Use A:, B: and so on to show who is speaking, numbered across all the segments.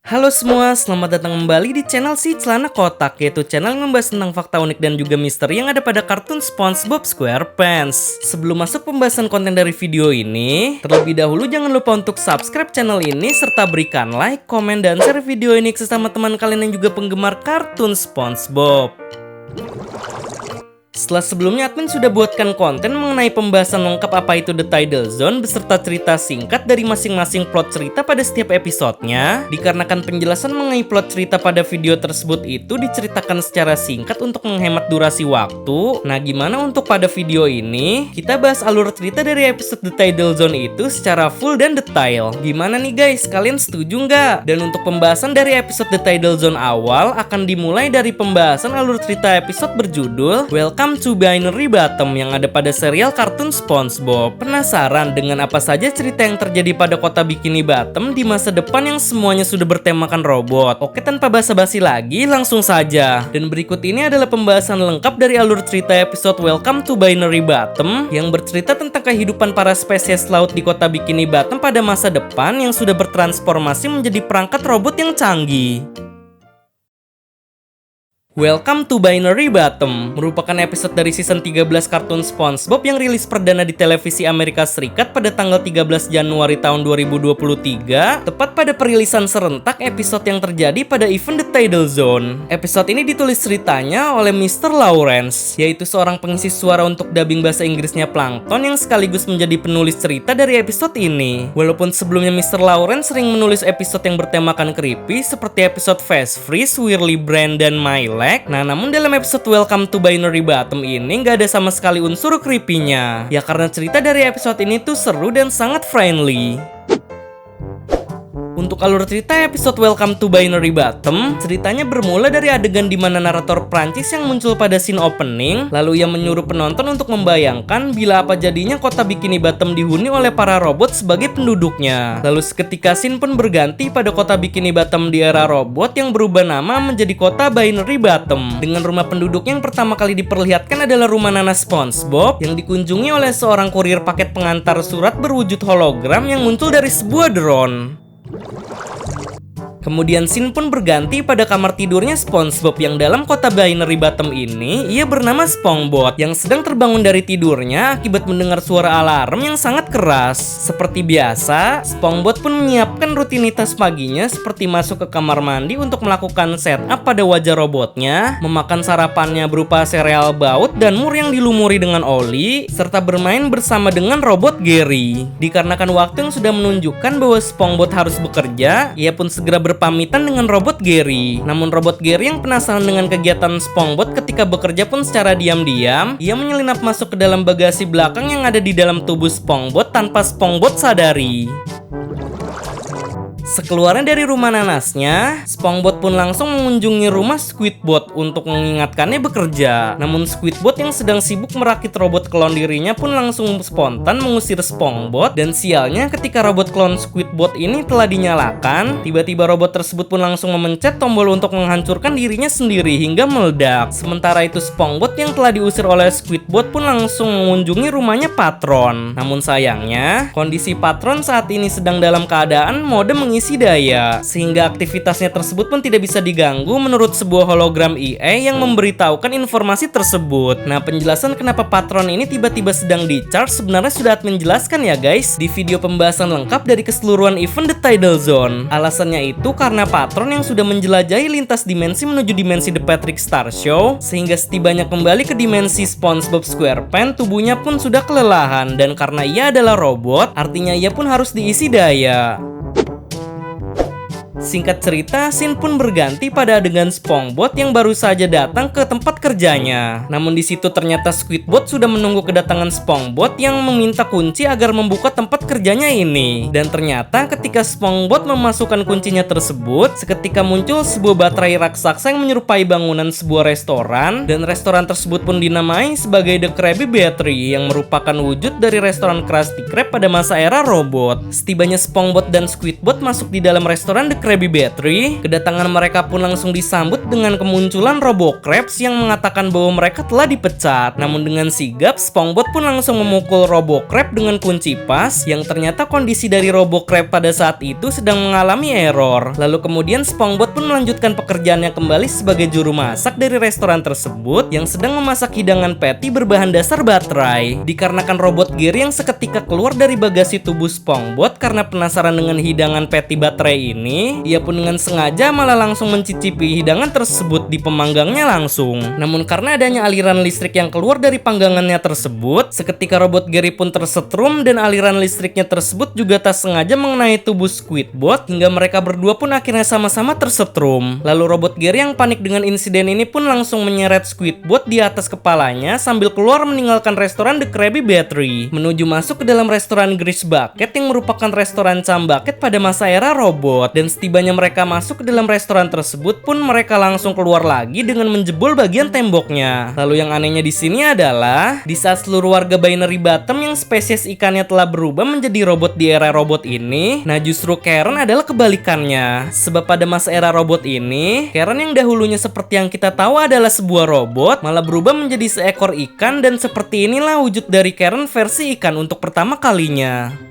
A: Halo semua, selamat datang kembali di channel Si Celana Kotak, yaitu channel yang membahas tentang fakta unik dan juga misteri yang ada pada kartun SpongeBob SquarePants. Sebelum masuk pembahasan konten dari video ini, terlebih dahulu jangan lupa untuk subscribe channel ini serta berikan like, komen, dan share video ini ke sesama teman kalian yang juga penggemar kartun SpongeBob. Setelah sebelumnya admin sudah buatkan konten mengenai pembahasan lengkap apa itu The Tidal Zone beserta cerita singkat dari masing-masing plot cerita pada setiap episodenya. Dikarenakan penjelasan mengenai plot cerita pada video tersebut itu diceritakan secara singkat untuk menghemat durasi waktu. Nah, gimana untuk pada video ini? Kita bahas alur cerita dari episode The Tidal Zone itu secara full dan detail. Gimana nih guys, kalian setuju nggak? Dan untuk pembahasan dari episode The Tidal Zone awal akan dimulai dari pembahasan alur cerita episode berjudul Welcome to Binary Bottom yang ada pada serial kartun SpongeBob. Penasaran dengan apa saja cerita yang terjadi pada kota Bikini Bottom di masa depan yang semuanya sudah bertemakan robot? Oke, tanpa basa-basi lagi, langsung saja. Dan berikut ini adalah pembahasan lengkap dari alur cerita episode Welcome to Binary Bottom yang bercerita tentang kehidupan para spesies laut di kota Bikini Bottom pada masa depan yang sudah bertransformasi menjadi perangkat robot yang canggih. Welcome to Binary Bottom merupakan episode dari season 13 kartun SpongeBob yang rilis perdana di televisi Amerika Serikat pada tanggal 13 Januari tahun 2023, tepat pada perilisan serentak episode yang terjadi pada event The Tidal Zone. Episode ini ditulis ceritanya oleh Mr. Lawrence, yaitu seorang pengisi suara untuk dubbing bahasa Inggrisnya Plankton yang sekaligus menjadi penulis cerita dari episode ini. Walaupun sebelumnya Mr. Lawrence sering menulis episode yang bertemakan creepy seperti episode Fast Freeze, Whirly Brand, dan Mylek. Nah, namun dalam episode Welcome to Binary Bottom ini nggak ada sama sekali unsur creepy-nya. Ya karena cerita dari episode ini tuh seru dan sangat friendly. Untuk alur cerita episode Welcome to Binary Bottom, ceritanya bermula dari adegan di mana narator Prancis yang muncul pada scene opening, lalu ia menyuruh penonton untuk membayangkan bila apa jadinya kota Bikini Bottom dihuni oleh para robot sebagai penduduknya. Lalu seketika scene pun berganti pada kota Bikini Bottom di era robot yang berubah nama menjadi kota Binary Bottom. Dengan rumah penduduk yang pertama kali diperlihatkan adalah rumah nanas SpongeBob yang dikunjungi oleh seorang kurir paket pengantar surat berwujud hologram yang muncul dari sebuah drone. Kemudian scene pun berganti pada kamar tidurnya SpongeBob yang dalam kota Binary Bottom ini ia bernama SpongeBob yang sedang terbangun dari tidurnya akibat mendengar suara alarm yang sangat keras. Seperti biasa, SpongeBob pun menyiapkan rutinitas paginya seperti masuk ke kamar mandi untuk melakukan setup pada wajah robotnya, memakan sarapannya berupa sereal baut dan mur yang dilumuri dengan oli, serta bermain bersama dengan robot Gary. Dikarenakan waktu yang sudah menunjukkan bahwa SpongeBob harus bekerja, ia pun segera berpamitan dengan robot Gary. Namun robot Gary yang penasaran dengan kegiatan SpongeBob ketika bekerja pun secara diam-diam, ia menyelinap masuk ke dalam bagasi belakang yang ada di dalam tubuh SpongeBob tanpa SpongeBob sadari. Sekeluarnya dari rumah nanasnya, SpongeBob pun langsung mengunjungi rumah Squidward untuk mengingatkannya bekerja. Namun Squidward yang sedang sibuk merakit robot klon dirinya pun langsung spontan mengusir SpongeBob. Dan sialnya ketika robot klon Squidward ini telah dinyalakan, tiba-tiba robot tersebut pun langsung memencet tombol untuk menghancurkan dirinya sendiri hingga meledak. Sementara itu SpongeBob yang telah diusir oleh Squidward pun langsung mengunjungi rumahnya Patron. Namun sayangnya, kondisi Patron saat ini sedang dalam keadaan mode mengisi daya, sehingga aktivitasnya tersebut pun tidak bisa diganggu menurut sebuah hologram EA yang memberitahukan informasi tersebut. Nah, penjelasan kenapa Patron ini tiba-tiba sedang di-charge sebenarnya sudah admin jelaskan ya guys di video pembahasan lengkap dari keseluruhan event The Tidal Zone. Alasannya itu karena Patron yang sudah menjelajahi lintas dimensi menuju dimensi The Patrick Star Show, sehingga setibanya kembali ke dimensi SpongeBob SquarePants tubuhnya pun sudah kelelahan, dan karena ia adalah robot artinya ia pun harus diisi daya. Singkat cerita, scene pun berganti pada adegan SpongeBob yang baru saja datang ke tempat kerjanya. Namun di situ ternyata Squidward sudah menunggu kedatangan SpongeBob yang meminta kunci agar membuka tempat kerjanya ini. Dan ternyata ketika SpongeBob memasukkan kuncinya tersebut, seketika muncul sebuah baterai raksasa yang menyerupai bangunan sebuah restoran, dan restoran tersebut pun dinamai sebagai The Krabby Battery yang merupakan wujud dari restoran Krusty Krab pada masa era robot. Setibanya SpongeBob dan Squidward masuk di dalam restoran The Krabby Krabby Patty, kedatangan mereka pun langsung disambut dengan kemunculan RoboCrabs yang mengatakan bahwa mereka telah dipecat. Namun dengan sigap, SpongeBob pun langsung memukul RoboCrab dengan kunci pas, yang ternyata kondisi dari RoboCrab pada saat itu sedang mengalami error. Lalu kemudian SpongeBob pun melanjutkan pekerjaannya kembali sebagai juru masak dari restoran tersebut yang sedang memasak hidangan patty berbahan dasar baterai. Dikarenakan robot Gary yang seketika keluar dari bagasi tubuh SpongeBob karena penasaran dengan hidangan patty baterai ini, ia pun dengan sengaja malah langsung mencicipi hidangan tersebut di pemanggangnya langsung. Namun karena adanya aliran listrik yang keluar dari panggangannya tersebut, seketika robot Gary pun tersetrum dan aliran listriknya tersebut juga tak sengaja mengenai tubuh Squidward hingga mereka berdua pun akhirnya sama-sama tersetrum. Lalu robot Gary yang panik dengan insiden ini pun langsung menyeret Squidward di atas kepalanya sambil keluar meninggalkan restoran The Krabby Patty menuju masuk ke dalam restoran Grease Bucket yang merupakan restoran Cambucket pada masa era robot. Dan setibanya mereka masuk ke dalam restoran tersebut pun mereka langsung keluar lagi dengan menjebol bagian temboknya. Lalu yang anehnya di sini adalah di saat seluruh warga Binary Bottom yang spesies ikannya telah berubah menjadi robot di era robot ini, nah justru Karen adalah kebalikannya. Sebab pada masa era robot ini, Karen yang dahulunya seperti yang kita tahu adalah sebuah robot malah berubah menjadi seekor ikan, dan seperti inilah wujud dari Karen versi ikan untuk pertama kalinya.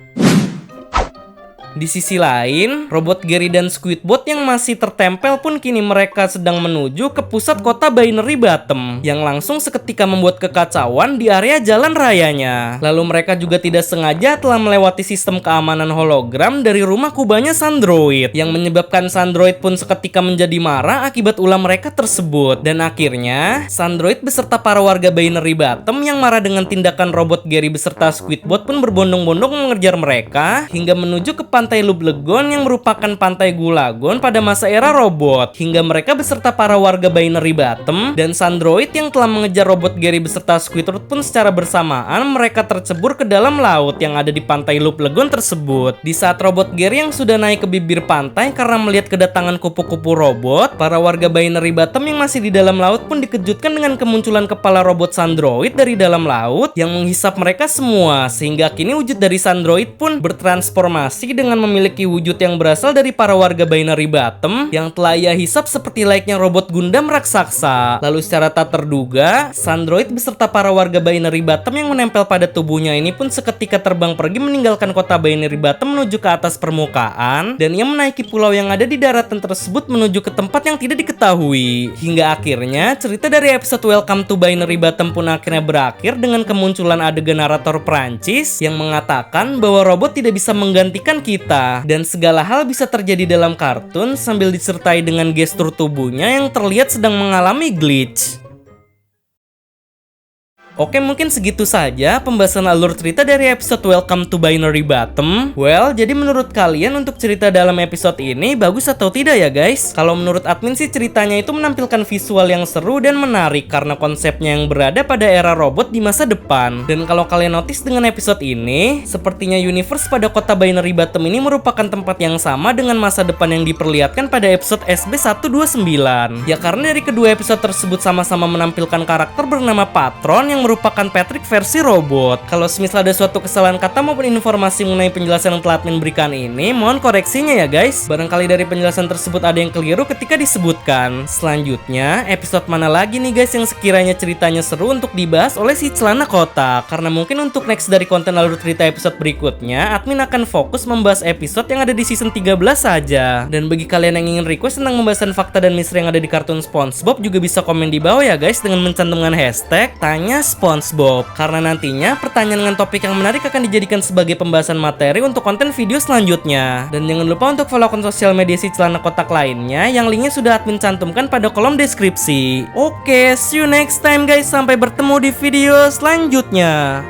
A: Di sisi lain, robot Gary dan Squidward yang masih tertempel pun kini mereka sedang menuju ke pusat kota Binary Bottom yang langsung seketika membuat kekacauan di area jalan rayanya. Lalu mereka juga tidak sengaja telah melewati sistem keamanan hologram dari rumah kubahnya Sandroid yang menyebabkan Sandroid pun seketika menjadi marah akibat ulah mereka tersebut. Dan akhirnya, Sandroid beserta para warga Binary Bottom yang marah dengan tindakan robot Gary beserta Squidward pun berbondong-bondong mengejar mereka hingga menuju ke Pantai Loop Lagoon yang merupakan pantai Gulagon pada masa era robot, hingga mereka beserta para warga Binary Bottom dan Sandroid yang telah mengejar robot Gary beserta Squidward pun secara bersamaan mereka tercebur ke dalam laut yang ada di Pantai Loop Lagoon tersebut. Di saat robot Gary yang sudah naik ke bibir pantai karena melihat kedatangan kupu-kupu robot, para warga Binary Bottom yang masih di dalam laut pun dikejutkan dengan kemunculan kepala robot Sandroid dari dalam laut yang menghisap mereka semua, sehingga kini wujud dari Sandroid pun bertransformasi dengan memiliki wujud yang berasal dari para warga Binary Bottom yang telah ia hisap seperti layaknya robot Gundam raksasa. Lalu secara tak terduga, Sandroid beserta para warga Binary Bottom yang menempel pada tubuhnya ini pun seketika terbang pergi meninggalkan kota Binary Bottom menuju ke atas permukaan, dan ia menaiki pulau yang ada di daratan tersebut menuju ke tempat yang tidak diketahui. Hingga akhirnya cerita dari episode Welcome to Binary Bottom pun akhirnya berakhir dengan kemunculan adegan narator Prancis yang mengatakan bahwa robot tidak bisa menggantikan kita dan segala hal bisa terjadi dalam kartun sambil disertai dengan gestur tubuhnya yang terlihat sedang mengalami glitch. Oke, mungkin segitu saja pembahasan alur cerita dari episode Welcome to Binary Bottom. Well, jadi menurut kalian untuk cerita dalam episode ini bagus atau tidak ya guys? Kalau menurut admin sih ceritanya itu menampilkan visual yang seru dan menarik karena konsepnya yang berada pada era robot di masa depan. Dan kalau kalian notice dengan episode ini, sepertinya universe pada kota Binary Bottom ini merupakan tempat yang sama dengan masa depan yang diperlihatkan pada episode SB129. Ya karena dari kedua episode tersebut sama-sama menampilkan karakter bernama Patron yang merupakan Patrick versi robot. Kalau semisal ada suatu kesalahan kata maupun informasi mengenai penjelasan yang telah admin berikan ini, mohon koreksinya ya guys. Barangkali dari penjelasan tersebut ada yang keliru ketika disebutkan. Selanjutnya, episode mana lagi nih guys yang sekiranya ceritanya seru untuk dibahas oleh si Celana Kotak? Karena mungkin untuk next dari konten alur cerita episode berikutnya, admin akan fokus membahas episode yang ada di season 13 saja. Dan bagi kalian yang ingin request tentang pembahasan fakta dan misteri yang ada di kartun SpongeBob juga bisa komen di bawah ya guys dengan mencantumkan hashtag Tanya SpongeBob, karena nantinya pertanyaan dengan topik yang menarik akan dijadikan sebagai pembahasan materi untuk konten video selanjutnya. Dan jangan lupa untuk follow akun sosial media si Celana Kotak lainnya yang linknya sudah admin cantumkan pada kolom deskripsi. Oke, see you next time guys, sampai bertemu di video selanjutnya.